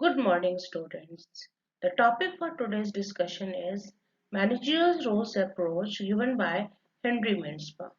Good morning, students. The topic for today's discussion is Managerial Roles Approach given by Henry Mintzberg.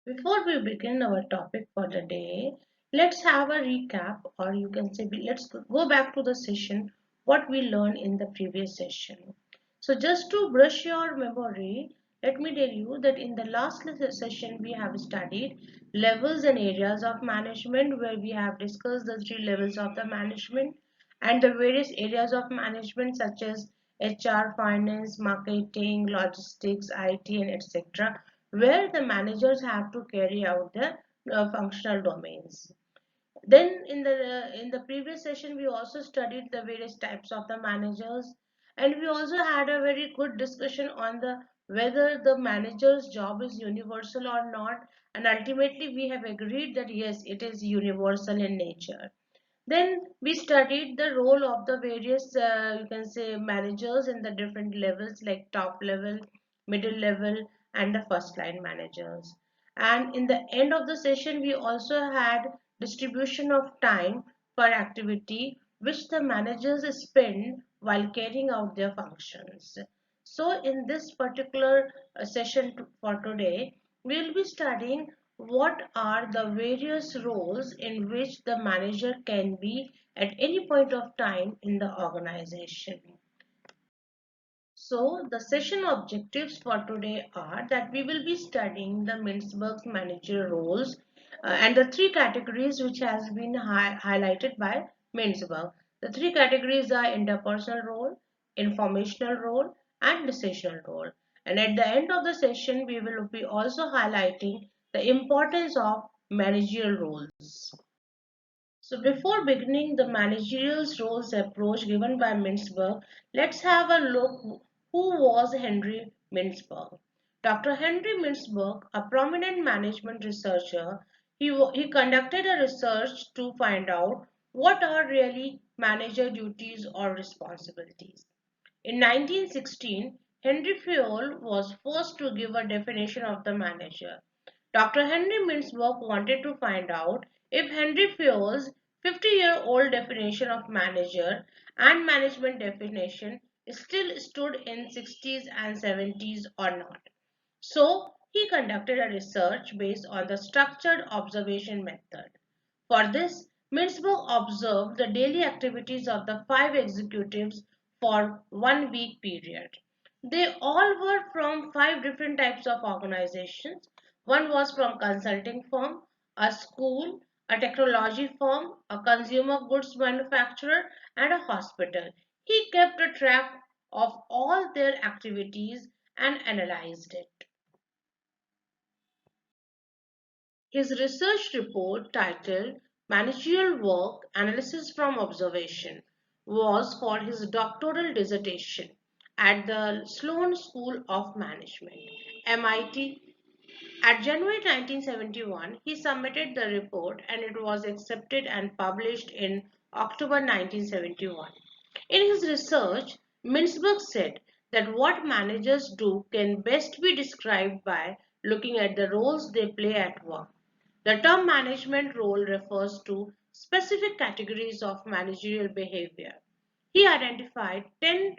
Before we begin our topic for the day, let's have a recap, or you can say, let's go back to the session what we learned in the previous session. So, just to brush your memory, let me tell you that in the last session we have studied levels and areas of management, where we have discussed the three levels of the management and the various areas of management such as HR, finance, marketing, logistics, IT, and etc., where the managers have to carry out the functional domains. Then in the previous session we also studied the various types of the managers, and we also had a very good discussion on the whether the manager's job is universal or not, and ultimately we have agreed that yes, it is universal in nature. Then we studied the role of the various, you can say, managers in the different levels like top level, middle level, and the first line managers. And in the end of the session, we also had distribution of time per activity which the managers spend while carrying out their functions. So in this particular session for today, we will be studying what are the various roles in which the manager can be at any point of time in the organization. So the session objectives for today are that we will be studying the Mintzberg's manager roles and the three categories which has been highlighted by Mintzberg. The three categories are interpersonal role, informational role, and decisional role. And at the end of the session, we will be also highlighting the importance of managerial roles. So before beginning the managerial roles approach given by Mintzberg, let's have a look who was Henry Mintzberg. Dr. Henry Mintzberg, a prominent management researcher, he conducted a research to find out what are really manager duties or responsibilities. In 1916, Henry Fayol was forced to give a definition of the manager. Dr. Henry Mintzberg wanted to find out if Henry Fayol's 50-year-old definition of manager and management definition still stood in 60s and 70s or not. So, he conducted a research based on the structured observation method. For this, Mintzberg observed the daily activities of the five executives for 1 week period. They all were from five different types of organizations. One was from consulting firm, a school, a technology firm, a consumer goods manufacturer, and a hospital. He kept a track of all their activities and analyzed it. His research report, titled Managerial Work Analysis from Observation, was for his doctoral dissertation at the Sloan School of Management, MIT. At January 1971, he submitted the report and it was accepted and published in October 1971. In his research, Mintzberg said that what managers do can best be described by looking at the roles they play at work. The term management role refers to specific categories of managerial behavior. He identified 10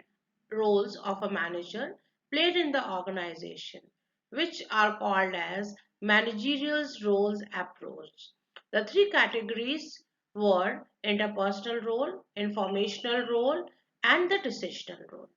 roles of a manager played in the organization, which are called as managerial roles approach. The three categories were interpersonal role, informational role, and the decisional role.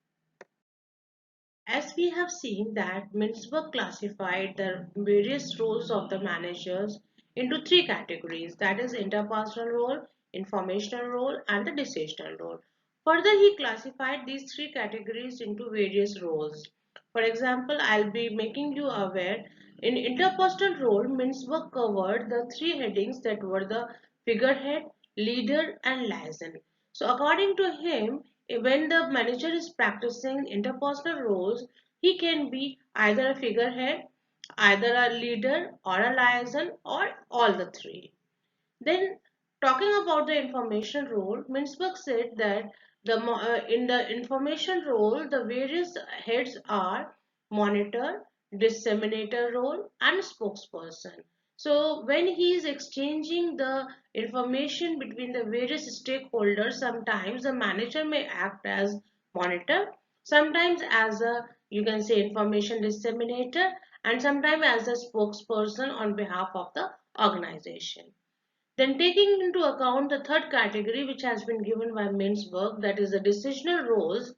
As we have seen that Mintzberg classified the various roles of the managers into three categories, that is interpersonal role, informational role, and the decisional role. Further, he classified these three categories into various roles. For example, I'll be making you aware in interpersonal role, Mintzberg covered the three headings that were the figurehead, leader, and liaison. So according to him, when the manager is practicing interpersonal roles, he can be either a figurehead, either a leader or a liaison, or all the three. Then, talking about the information role, Mintzberg said that in the information role, the various heads are monitor, disseminator role, and spokesperson. So when he is exchanging the information between the various stakeholders, sometimes the manager may act as monitor, sometimes as a, you can say, information disseminator, and sometimes as a spokesperson on behalf of the organization. Then taking into account the third category which has been given by Mintzberg, that is the decisional roles.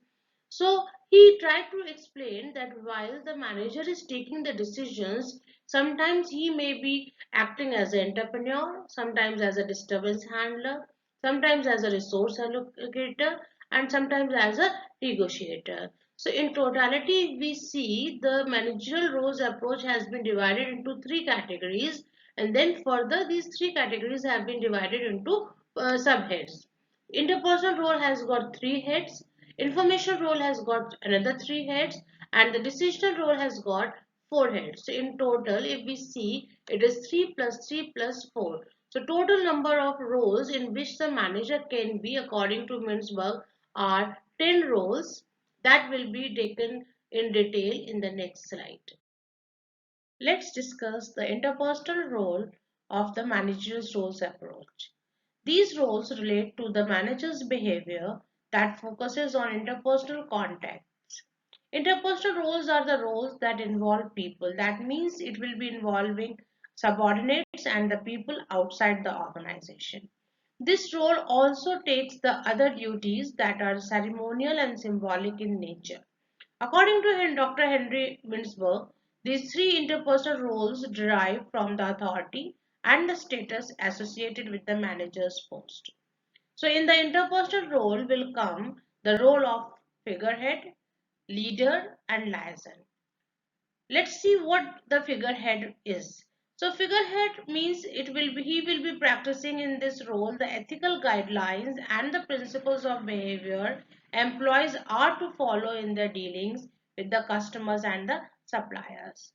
So he tried to explain that while the manager is taking the decisions, sometimes he may be acting as an entrepreneur, sometimes as a disturbance handler, sometimes as a resource allocator, and sometimes as a negotiator. So in totality, we see the managerial roles approach has been divided into three categories, and then further these three categories have been divided into subheads. Interpersonal role has got three heads, information role has got another three heads, and the decisional role has got four heads. So in total, if we see, it is 3 plus 3 plus 4. So total number of roles in which the manager can be, according to Mintzberg, are 10 roles that will be taken in detail in the next slide. Let's discuss the interpersonal role of the managerial roles approach. These roles relate to the manager's behavior that focuses on interpersonal contacts. Interpersonal roles are the roles that involve people. That means it will be involving subordinates and the people outside the organization. This role also takes the other duties that are ceremonial and symbolic in nature. According to Dr. Henry Mintzberg, these three interpersonal roles derive from the authority and the status associated with the manager's post. So, in the interpersonal role will come the role of figurehead, leader, and liaison. Let's see what the figurehead is. So figurehead means he will be practicing in this role the ethical guidelines and the principles of behavior employees are to follow in their dealings with the customers and the suppliers.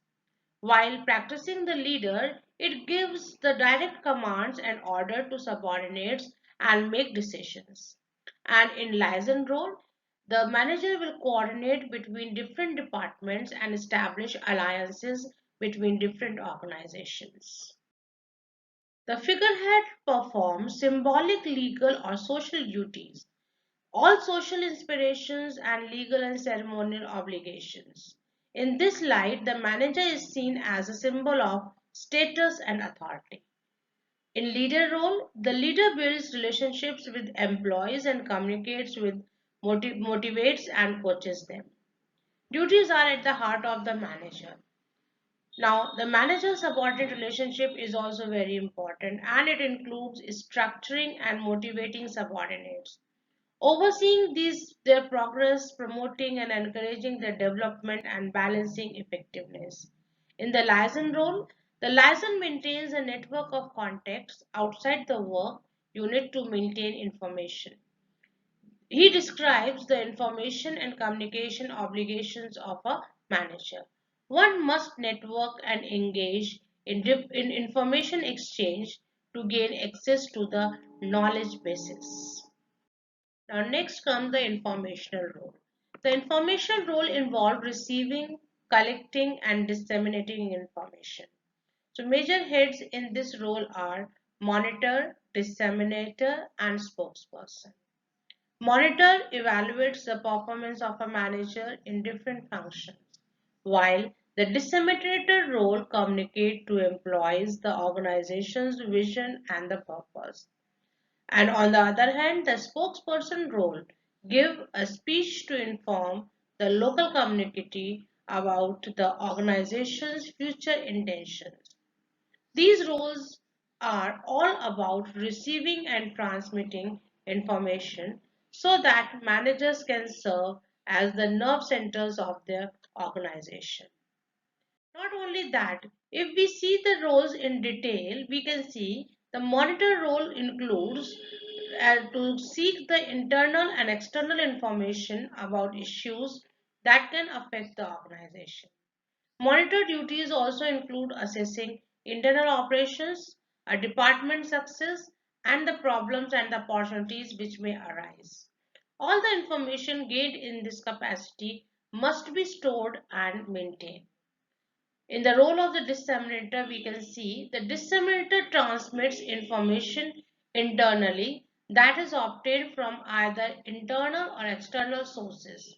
While practicing the leader, it gives the direct commands and order to subordinates and make decisions. And in liaison role, the manager will coordinate between different departments and establish alliances between different organizations. The figurehead performs symbolic, legal, or social duties, all social inspirations and legal and ceremonial obligations. In this light, the manager is seen as a symbol of status and authority. In leader role, the leader builds relationships with employees and communicates with, motivates and coaches them. Duties are at the heart of the manager. Now, the manager-subordinate relationship is also very important, and it includes structuring and motivating subordinates, overseeing their progress, promoting and encouraging their development, and balancing effectiveness. In the liaison role, the liaison maintains a network of contacts outside the work unit to maintain information. He describes the information and communication obligations of a manager. One must network and engage in information exchange to gain access to the knowledge bases. Now next comes the informational role. The information role involved receiving, collecting and disseminating information. So major heads in this role are monitor, disseminator and spokesperson. Monitor evaluates the performance of a manager in different functions, while the disseminator role communicates to employees the organization's vision and the purpose. And on the other hand, the spokesperson role give a speech to inform the local community about the organization's future intentions. These roles are all about receiving and transmitting information so that managers can serve as the nerve centers of their organization. Not only that, if we see the roles in detail, we can see the monitor role includes to seek the internal and external information about issues that can affect the organization. Monitor duties also include assessing internal operations, a department success, and the problems and the opportunities which may arise. All the information gained in this capacity must be stored and maintained. In the role of the disseminator, we can see the disseminator transmits information internally that is obtained from either internal or external sources.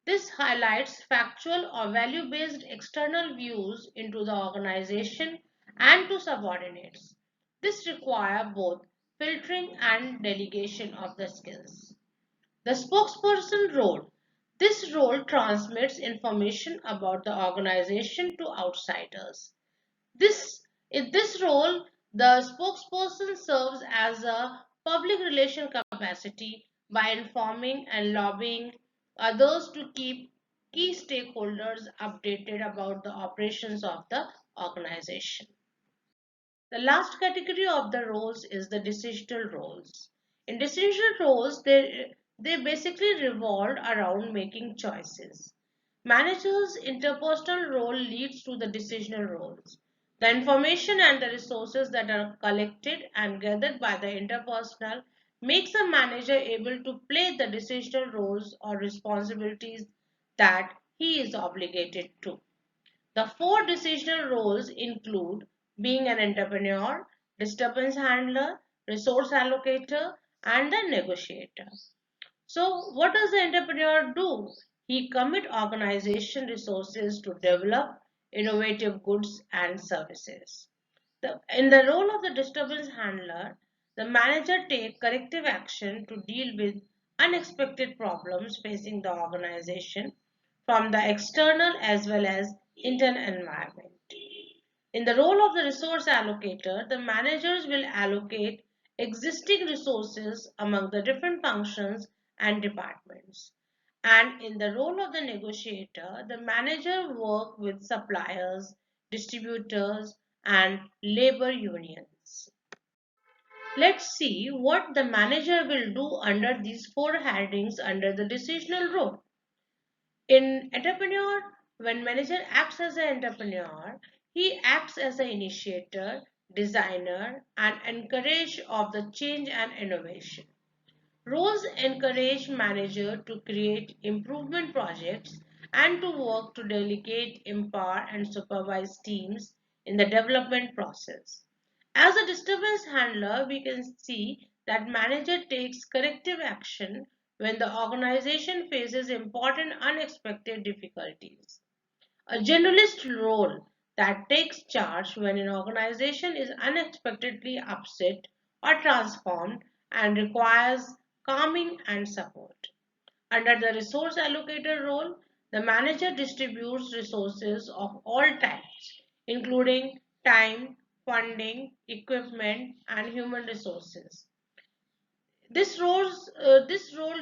This highlights factual or value-based external views into the organization and to subordinates. This requires both filtering and delegation of the skills. The spokesperson role. This role transmits information about the organization to outsiders. This, in this role, the spokesperson serves as a public relation capacity by informing and lobbying others to keep key stakeholders updated about the operations of the organization. The last category of the roles is the decisional roles. In decisional roles, they basically revolve around making choices. Managers' interpersonal role leads to the decisional roles. The information and the resources that are collected and gathered by the interpersonal makes a manager able to play the decisional roles or responsibilities that he is obligated to. The four decisional roles include being an entrepreneur, disturbance handler, resource allocator, and a negotiator. So, what does the entrepreneur do? He commit organization resources to develop innovative goods and services. In the role of the disturbance handler, the manager takes corrective action to deal with unexpected problems facing the organization from the external as well as internal environment. In the role of the resource allocator, the managers will allocate existing resources among the different functions and departments. And in the role of the negotiator, the manager works with suppliers, distributors, and labor unions. Let's see what the manager will do under these four headings under the decisional role. In entrepreneur, when manager acts as an entrepreneur, he acts as an initiator, designer, and encourager of the change and innovation. Roles encourage manager to create improvement projects and to work to delegate, empower, and supervise teams in the development process. As a disturbance handler, we can see that manager takes corrective action when the organization faces important unexpected difficulties. A generalist role that takes charge when an organization is unexpectedly upset or transformed and requires calming and support. Under the resource allocator role, the manager distributes resources of all types, including time, funding, equipment, and human resources. This role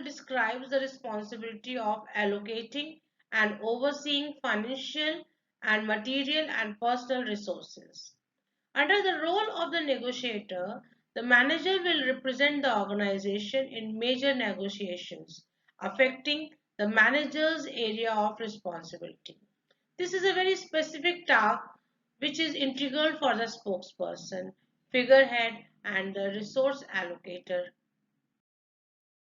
describes the responsibility of allocating and overseeing financial and material and personal resources. Under the role of the negotiator, the manager will represent the organization in major negotiations affecting the manager's area of responsibility. This is a very specific task which is integral for the spokesperson, figurehead, and the resource allocator.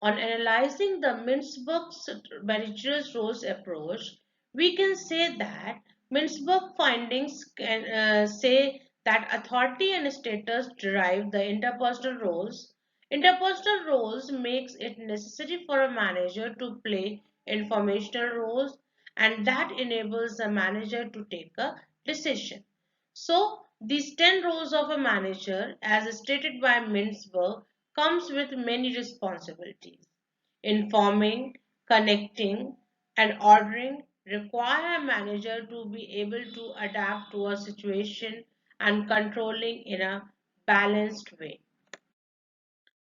On analyzing the Mintzberg's managerial roles approach, we can say that Mintzberg findings can say that authority and status derive the interpersonal roles. Interpersonal roles makes it necessary for a manager to play informational roles, and that enables the manager to take a decision. So these 10 roles of a manager, as stated by Mintzberg, comes with many responsibilities. Informing, connecting, and ordering require a manager to be able to adapt to a situation and controlling in a balanced way.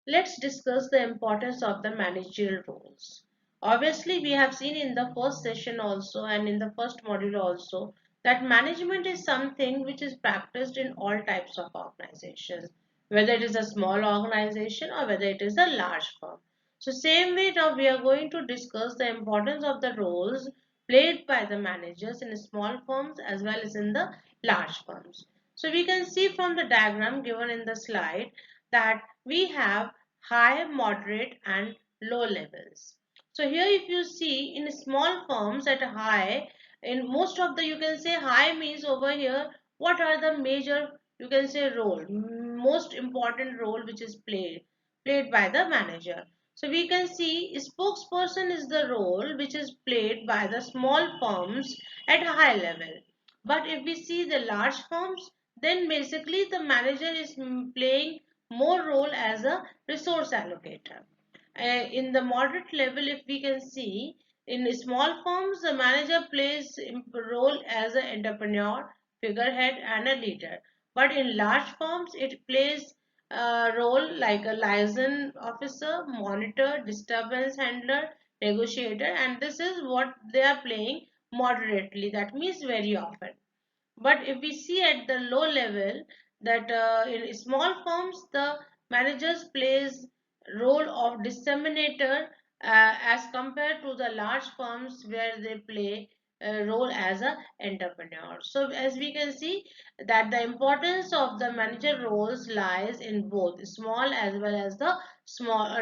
Let's discuss the importance of the managerial roles. Obviously, we have seen in the first session also and in the first module also that management is something which is practiced in all types of organizations, whether it is a small organization or whether it is a large firm. So same way now we are going to discuss the importance of the roles played by the managers in small firms as well as in the large firms. So we can see from the diagram given in the slide that we have high, moderate and low levels. So here if you see in small firms at high, In most of the, you can say, high means over here, what are the major, you can say, role, most important role which is played by the manager. So we can see spokesperson is the role which is played by the small firms at a high level. But if we see the large firms, then basically the manager is playing more role as a resource allocator. In the moderate level, if we can see, in small firms, the manager plays a role as an entrepreneur, figurehead, and a leader. But in large firms, it plays a role like a liaison officer, monitor, disturbance handler, negotiator, and this is what they are playing moderately. That means very often. But if we see at the low level, that in small firms the managers plays role of disseminator as compared to the large firms where they play a role as a entrepreneur. So as we can see that the importance of the manager roles lies in both small as well as the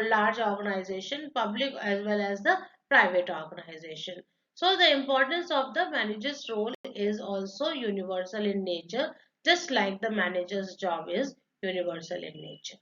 large organization, public as well as the private organization. So the importance of the manager's role is also universal in nature, just like the manager's job is universal in nature.